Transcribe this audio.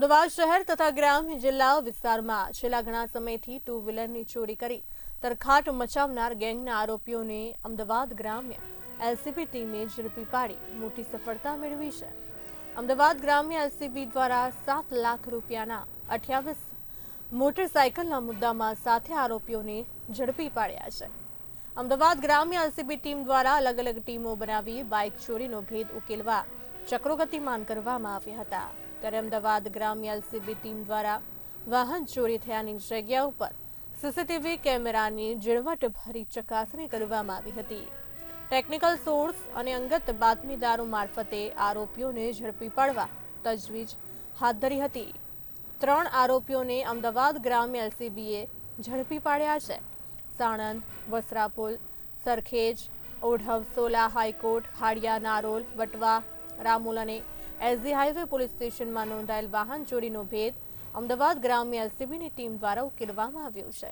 અમદાવાદ શહેર તથા ગ્રામ્ય જિલ્લા વિસ્તારમાં છેલ્લા ઘણા સમયથી ટુ વ્હીલરની ચોરી કરી તરખાટ મચાવનાર ગેંગના આરોપીઓને અમદાવાદ ગ્રામ્ય એલસીબી ટીમે ઝડપી પાડી મોટી સફળતા મેળવી છે। અમદાવાદ ગ્રામ્ય એલસીબી દ્વારા 7 લાખ રૂપિયાના 28 મોટરસાયકલના મુદ્દામાં સાથે આરોપીઓને ઝડપી પાડ્યા છે। અમદાવાદ ગ્રામ્ય એલસીબી ટીમ દ્વારા અલગ અલગ ટીમો બનાવી બાઇક ચોરીનો ભેદ ઉકેલવા ચક્રો ગતિમાન કરવામાં આવ્યા હતા। ત્યારે અમદાવાદ ગ્રામ્ય એલસીબી ટીમ દ્વારા વાહન ચોરી થયાની જગ્યા ઉપર સીસીટીવી કેમેરાની ઝીણવટભરી ચકાસણી કરવામાં આવી હતી। ટેકનિકલ સોર્સ અને અંગત બાતમીદારો મારફતે આરોપીઓને ઝડપી પાડવા તજવીજ હાથ ધરી હતી। 3 આરોપીઓને અમદાવાદ ગ્રામ્ય એલસીબીએ ઝડપી પાડ્યા છે। સાણંદ, વસ્ત્રાપુર, સરખેજ, ઓઢવ, સોલા, હાઈકોર્ટ, ખાડિયા, નારોલ, વટવા, રામોલ અને એસજી હાઈવે પોલીસ સ્ટેશનમાં નોંધાયેલ વાહન ચોરીનો ભેદ અમદાવાદ ગ્રામ્ય એલસીબીની ટીમ દ્વારા ઉકેલવામાં આવ્યો છે।